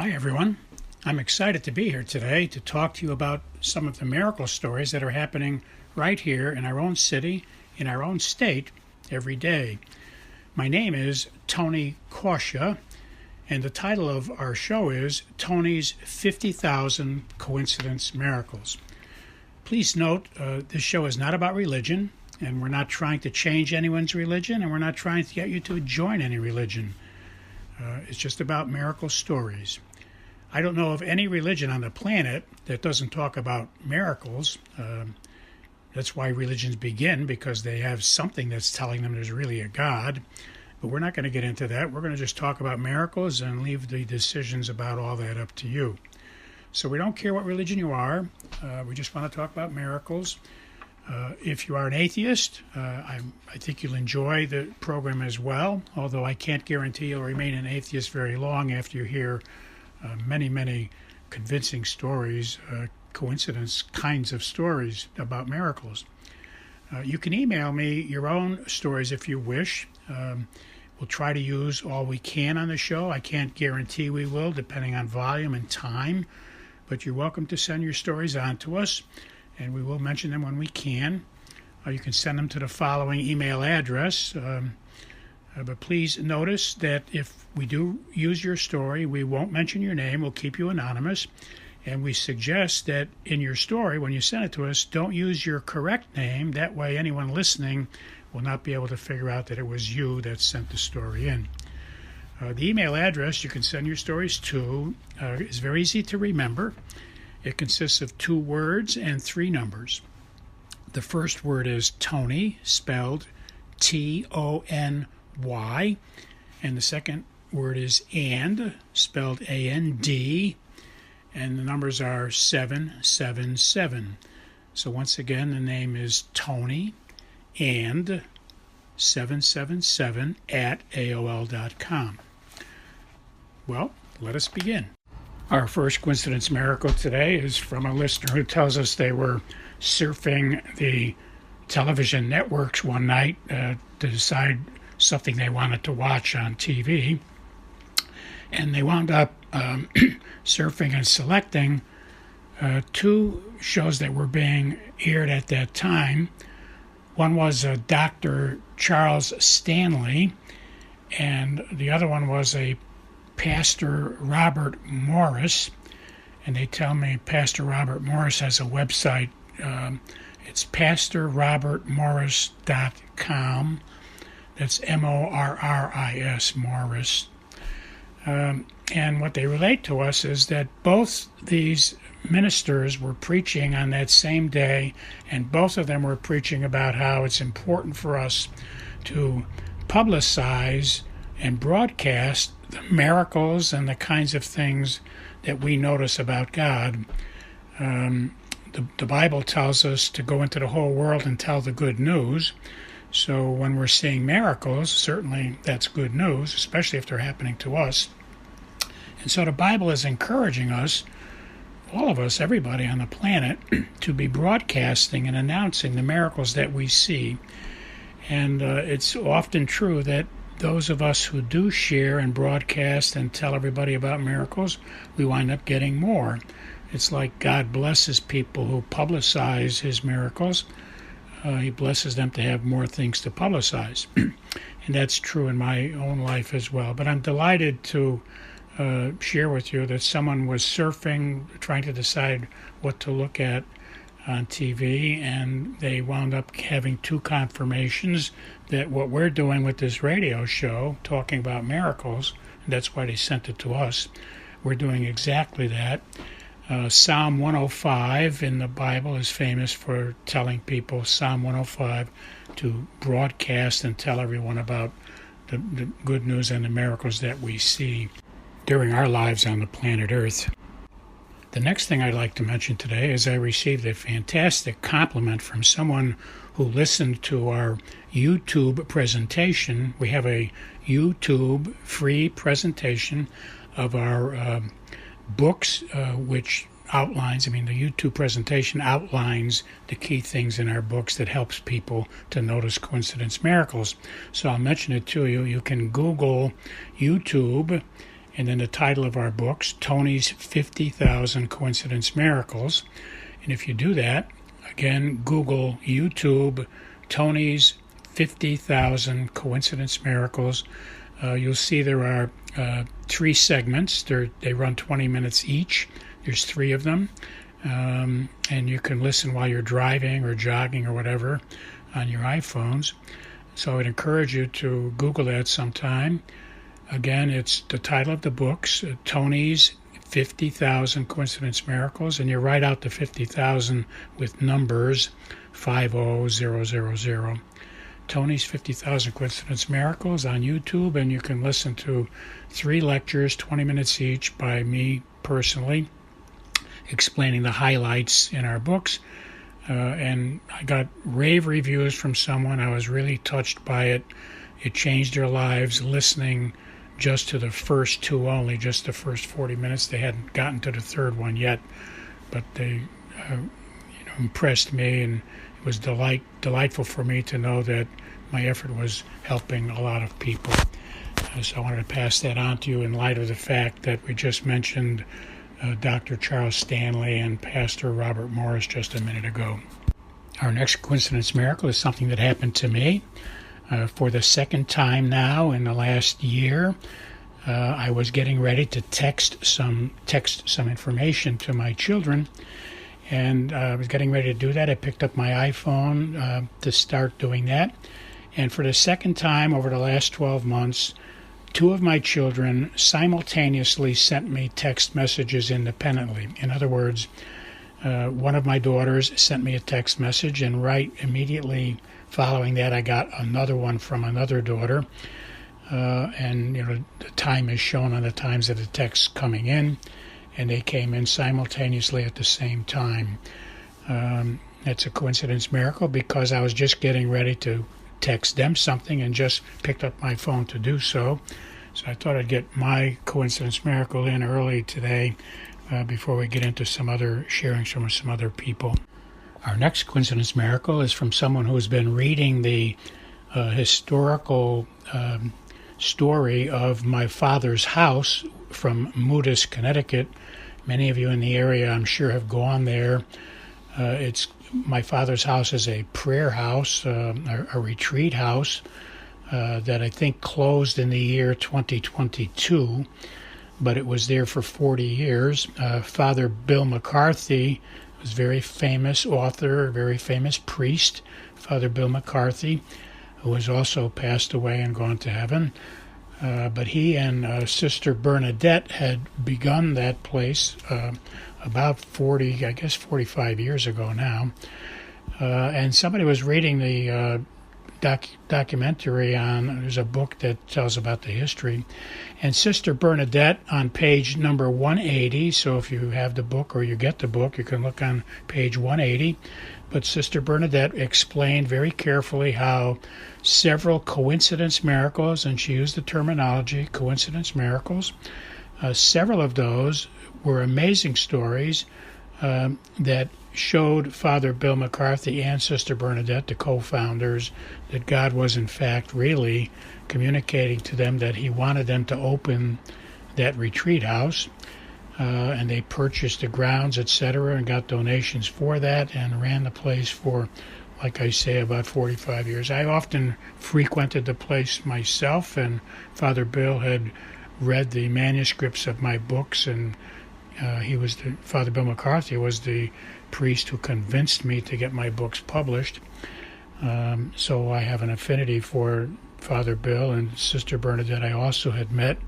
Hi everyone. I'm excited to be here today to talk to you about some of the miracle stories that are happening right here in our own city, in our own state, every day. My name is Tony Kausha, and the title of our show is Tony's 50,000 Coincidence Miracles. Please note, this show is not about religion, and we're not trying to change anyone's religion, and we're not trying to get you to join any religion. It's just about miracle stories. I don't know of any religion on the planet that doesn't talk about miracles. That's why religions begin, because they have something that's telling them there's really a God. But we're not going to get into that. We're going to just talk about miracles and leave the decisions about all that up to you. So we don't care what religion you are. We just want to talk about miracles. If you are an atheist, I think you'll enjoy the program as well, although I can't guarantee you'll remain an atheist very long after you hear many convincing stories, coincidence kinds of stories about miracles. You can email me your own stories if you wish. We'll try to use all we can on the show. I can't guarantee we will, depending on volume and time, but you're welcome to send your stories on to us, and we will mention them when we can. You can send them to the following email address. But please notice that if we do use your story, we won't mention your name. We'll keep you anonymous. And we suggest that in your story, when you send it to us, don't use your correct name. That way anyone listening will not be able to figure out that it was you that sent the story in. The email address you can send your stories to is very easy to remember. It consists of 2 words and 3 numbers. The first word is Tony, spelled Tony, and the second word is and, spelled A-N-D, and the numbers are 777. So once again, the name is Tony and 777 at AOL.com. Well, let us begin. Our first coincidence miracle today is from a listener who tells us they were surfing the television networks one night to decide something they wanted to watch on TV, and they wound up surfing and selecting 2 shows that were being aired at that time. One was Dr. Stanley, and the other one was a Pastor Robert Morris, and they tell me Pastor Robert Morris has a website. It's pastorrobertmorris.com. That's M-O-R-R-I-S, Morris. And what they relate to us is that both these ministers were preaching on that same day, and both of them were preaching about how it's important for us to publicize and broadcast the miracles and the kinds of things that we notice about God. The Bible tells us to go into the whole world and tell the good news. So when we're seeing miracles, certainly that's good news, especially if they're happening to us. And so the Bible is encouraging us, all of us, everybody on the planet, to be broadcasting and announcing the miracles that we see. And it's often true that those of us who do share and broadcast and tell everybody about miracles, we wind up getting more. It's like God blesses people who publicize his miracles. He blesses them to have more things to publicize. And that's true in my own life as well. But I'm delighted to share with you that someone was surfing, trying to decide what to look at on TV, and they wound up having 2 confirmations that what we're doing with this radio show, talking about miracles, and that's why they sent it to us, we're doing exactly that. Psalm 105 in the Bible is famous for telling people, Psalm 105, to broadcast and tell everyone about the good news and the miracles that we see during our lives on the planet Earth. The next thing I'd like to mention today is I received a fantastic compliment from someone who listened to our YouTube presentation. We have a YouTube free presentation of our books, which outlines, the YouTube presentation outlines the key things in our books that helps people to notice coincidence miracles. So I'll mention it to you. You can Google YouTube and then the title of our books, Tony's 50,000 Coincidence Miracles. And if you do that, again, Google YouTube, Tony's 50,000 Coincidence Miracles. You'll see there are 3 segments. They run 20 minutes each. There's 3 of them. And you can listen while you're driving or jogging or whatever on your iPhones. So I would encourage you to Google that sometime. Again, it's the title of the books, Tony's 50,000 Coincidence Miracles, and you write out the 50,000 with numbers 50000. Tony's 50,000 Coincidence Miracles on YouTube, and you can listen to 3 lectures, 20 minutes each, by me personally, explaining the highlights in our books. And I got rave reviews from someone. I was really touched by it. It changed their lives listening just to the first 2 only, just the first 40 minutes. They hadn't gotten to the 3rd one yet, but they impressed me, and it was delightful for me to know that my effort was helping a lot of people. So I wanted to pass that on to you in light of the fact that we just mentioned Dr. Charles Stanley and Pastor Robert Morris just a minute ago. Our next coincidence miracle is something that happened to me for the 2nd time now in the last year. I was getting ready to text some information to my children, and I was getting ready to do that. I picked up my iPhone to start doing that, and for the 2nd time over the last 12 months, 2 of my children simultaneously sent me text messages independently. In other words, one of my daughters sent me a text message, and right immediately following that, I got another one from another daughter. And the time is shown on the times of the texts coming in, and they came in simultaneously at the same time. That's a coincidence miracle because I was just getting ready to text them something and just picked up my phone to do so. So I thought I'd get my coincidence miracle in early today before we get into some other sharings from some other people. Our next coincidence miracle is from someone who has been reading the historical story of my father's house from Moodus, Connecticut. Many of you in the area, I'm sure, have gone there. My father's house is a prayer house, a retreat house that I think closed in the year 2022, but it was there for 40 years. Father Bill McCarthy was a very famous author, a very famous priest, Father Bill McCarthy, who has also passed away and gone to heaven. But he and Sister Bernadette had begun that place about 45 years ago now. And somebody was reading the documentary there's a book that tells about the history. And Sister Bernadette on page number 180, so if you have the book or you get the book, you can look on page 180. But Sister Bernadette explained very carefully how several coincidence miracles, and she used the terminology coincidence miracles, several of those were amazing stories that showed Father Bill McCarthy and Sister Bernadette, the co-founders, that God was in fact really communicating to them that he wanted them to open that retreat house. And they purchased the grounds, etc., and got donations for that and ran the place for, like I say, about 45 years. I often frequented the place myself, and Father Bill had read the manuscripts of my books, and Father Bill McCarthy was the priest who convinced me to get my books published. So I have an affinity for Father Bill, and Sister Bernadette I also had met.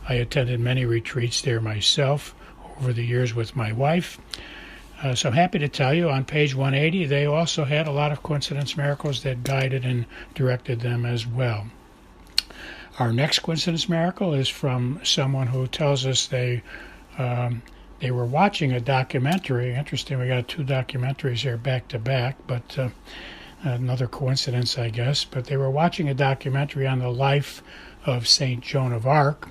I attended many retreats there myself over the years with my wife. So I'm happy to tell you on page 180 they also had a lot of coincidence miracles that guided and directed them as well. Our next coincidence miracle is from someone who tells us they were watching a documentary. Interesting, we got 2 documentaries here back to back, but another coincidence, I guess. But they were watching a documentary on the life of St. Joan of Arc.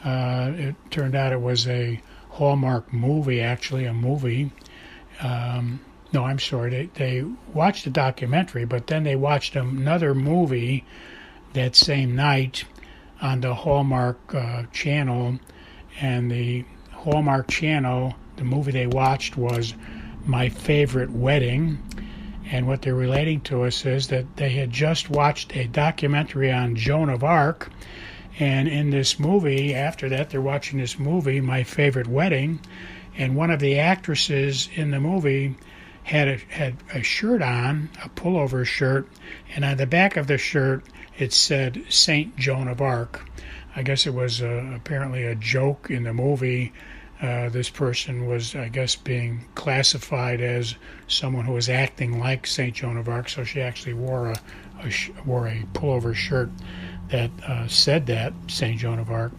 It turned out it was a Hallmark movie, actually, a movie. No, I'm sorry. They watched the documentary, but then they watched another movie that same night on the Hallmark channel, and the Hallmark channel, the movie they watched was My Favorite Wedding. And what they're relating to us is that they had just watched a documentary on Joan of Arc, and in this movie, after that, they're watching this movie, My Favorite Wedding, and one of the actresses in the movie had a shirt on, a pullover shirt, and on the back of the shirt it said Saint Joan of Arc. I guess it was apparently a joke in the movie. This person was, I guess, being classified as someone who was acting like Saint Joan of Arc, so she actually wore a pullover shirt that said that, Saint Joan of Arc,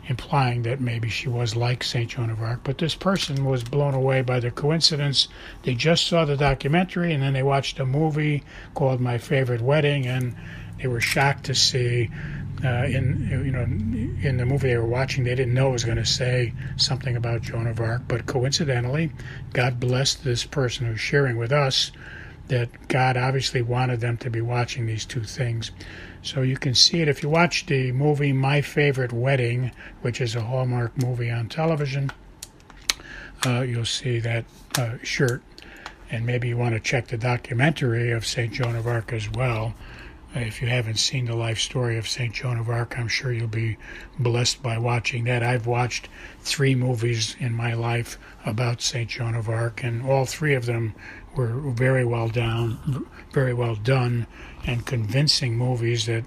implying that maybe she was like Saint Joan of Arc. But this person was blown away by the coincidence. They just saw the documentary, and then they watched a movie called My Favorite Wedding, and they were shocked to see in the movie they were watching, they didn't know it was going to say something about Joan of Arc, but coincidentally, God blessed this person who's sharing with us that God obviously wanted them to be watching these two things. So you can see it if you watch the movie My Favorite Wedding, which is a Hallmark movie on television. You'll see that shirt, and maybe you want to check the documentary of St. Joan of Arc as well. If you haven't seen the life story of St. Joan of Arc, I'm sure you'll be blessed by watching that. I've watched 3 movies in my life about St. Joan of Arc, and all 3 of them were very well done, and convincing movies that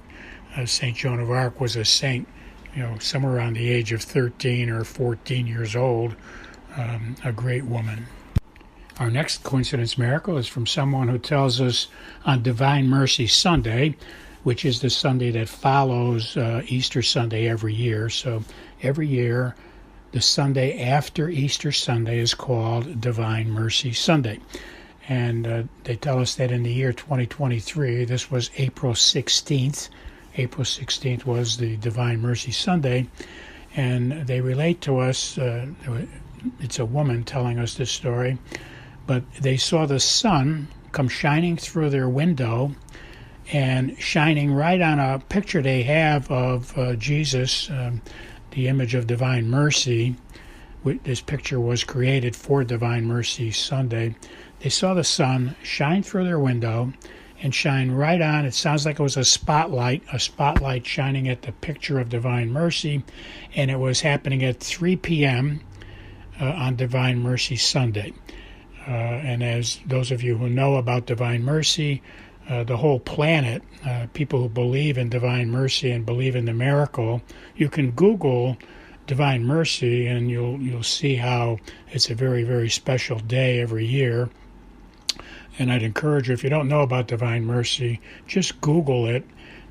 St. Joan of Arc was a saint, somewhere around the age of 13 or 14 years old, a great woman. Our next coincidence miracle is from someone who tells us on Divine Mercy Sunday, which is the Sunday that follows Easter Sunday every year. So every year, the Sunday after Easter Sunday is called Divine Mercy Sunday. And they tell us that in the year 2023, this was April 16th. April 16th was the Divine Mercy Sunday. And they relate to us, it's a woman telling us this story, but they saw the sun come shining through their window and shining right on a picture they have of Jesus, the image of Divine Mercy. This picture was created for Divine Mercy Sunday. They saw the sun shine through their window and shine right on. It sounds like it was a spotlight shining at the picture of Divine Mercy, and it was happening at 3 p.m. On Divine Mercy Sunday. And as those of you who know about Divine Mercy, the whole planet, people who believe in Divine Mercy and believe in the miracle, you can Google Divine Mercy and you'll see how it's a very, very special day every year. And I'd encourage you, if you don't know about Divine Mercy, just Google it,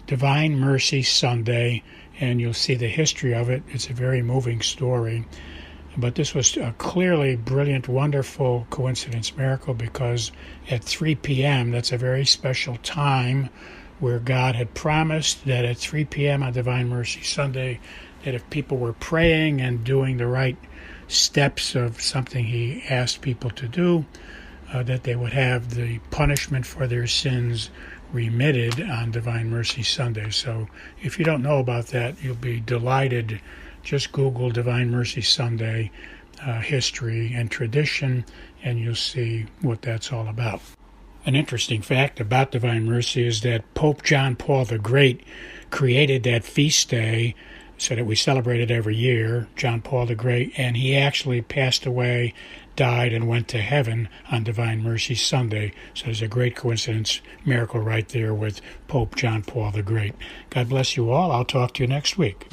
Divine Mercy Sunday, and you'll see the history of it. It's a very moving story. But this was a clearly brilliant, wonderful coincidence miracle, because at 3 p.m., that's a very special time where God had promised that at 3 p.m. on Divine Mercy Sunday, that if people were praying and doing the right steps of something He asked people to do, that they would have the punishment for their sins remitted on Divine Mercy Sunday. So if you don't know about that, you'll be delighted. Just Google Divine Mercy Sunday history and tradition, and you'll see what that's all about. An interesting fact about Divine Mercy is that Pope John Paul the Great created that feast day so that we celebrate it every year, John Paul the Great, and he actually passed away, died, and went to heaven on Divine Mercy Sunday. So there's a great coincidence miracle right there with Pope John Paul the Great. God bless you all. I'll talk to you next week.